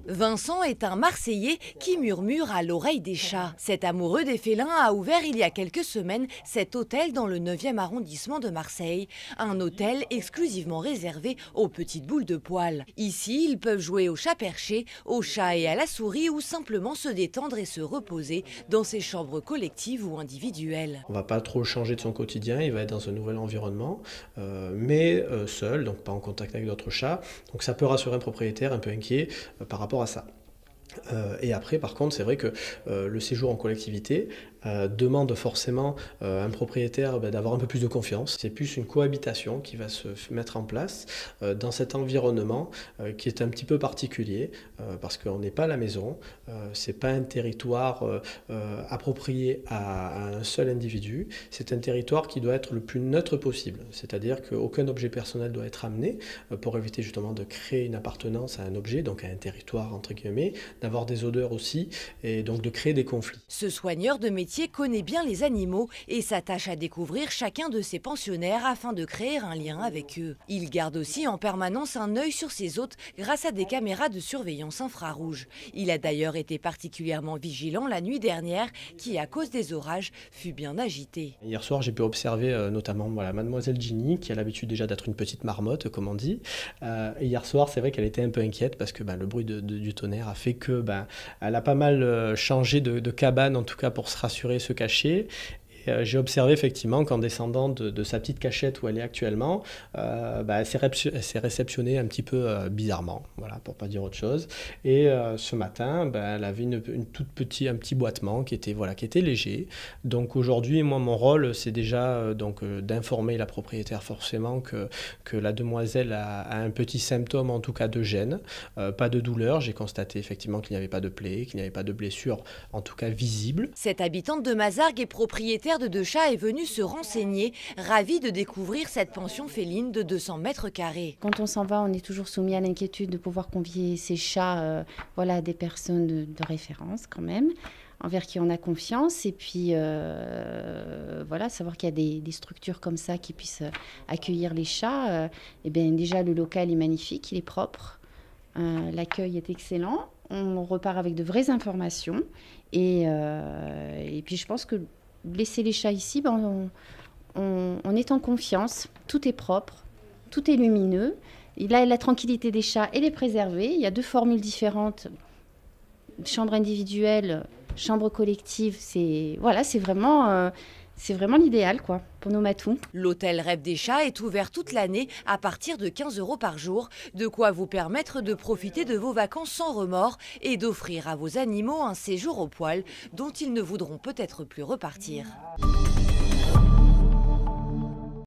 Vincent est un Marseillais qui murmure à l'oreille des chats. Cet amoureux des félins a ouvert il y a quelques semaines cet hôtel dans le 9e arrondissement de Marseille. Un hôtel exclusivement réservé aux petites boules de poils. Ici, ils peuvent jouer au chat perché, au chat et à la souris ou simplement se détendre et se reposer dans ces chambres collectives ou individuelles. On ne va pas trop changer de son quotidien, il va être dans un nouvel environnement, mais seul, donc pas en contact avec d'autres chats. Donc ça peut rassurer un propriétaire un peu inquiet par rapport à ça. Et après, par contre, c'est vrai que le séjour en collectivité demande forcément à un propriétaire d'avoir un peu plus de confiance. C'est plus une cohabitation qui va se mettre en place dans cet environnement qui est un petit peu particulier parce qu'on n'est pas à la maison, c'est pas un territoire approprié à un seul individu, c'est un territoire qui doit être le plus neutre possible, c'est-à-dire qu'aucun objet personnel doit être amené pour éviter justement de créer une appartenance à un objet, donc à un territoire entre guillemets, d'avoir des odeurs aussi et donc de créer des conflits. Ce soigneur de métier connaît bien les animaux et s'attache à découvrir chacun de ses pensionnaires afin de créer un lien avec eux. Il garde aussi en permanence un œil sur ses hôtes grâce à des caméras de surveillance infrarouge. Il a d'ailleurs été particulièrement vigilant la nuit dernière qui, à cause des orages, fut bien agité. Hier soir, j'ai pu observer notamment mademoiselle Ginny, qui a l'habitude déjà d'être une petite marmotte, comme on dit. Et hier soir, c'est vrai qu'elle était un peu inquiète parce que le bruit du tonnerre a fait que elle a pas mal changé de cabane, en tout cas pour se rassurer, se cacher. J'ai observé effectivement qu'en descendant de sa petite cachette où elle est actuellement, elle s'est réceptionnée un petit peu bizarrement, voilà, pour pas dire autre chose. Et ce matin, elle avait un petit boitement qui était léger. Donc aujourd'hui, moi, mon rôle, c'est déjà d'informer la propriétaire forcément que la demoiselle a un petit symptôme, en tout cas de gêne, pas de douleur. J'ai constaté effectivement qu'il n'y avait pas de plaie, qu'il n'y avait pas de blessure, en tout cas visible. Cette habitante de Mazargues et propriétaire de 2 chats est venue se renseigner, ravie de découvrir cette pension féline de 200 mètres carrés. Quand on s'en va, on est toujours soumis à l'inquiétude de pouvoir convier ces chats à des personnes de référence quand même, envers qui on a confiance. Et puis savoir qu'il y a des structures comme ça qui puissent accueillir les chats. Déjà, le local est magnifique, il est propre, l'accueil est excellent. On repart avec de vraies informations. Et puis je pense que laisser les chats ici, on est en confiance, tout est propre, tout est lumineux. Et là, la tranquillité des chats, elle est préservée. Il y a 2 formules différentes, chambre individuelle, chambre collective. C'est vraiment l'idéal pour nos matous. L'hôtel Rêve des Chats est ouvert toute l'année à partir de 15 € par jour. De quoi vous permettre de profiter de vos vacances sans remords et d'offrir à vos animaux un séjour au poil dont ils ne voudront peut-être plus repartir.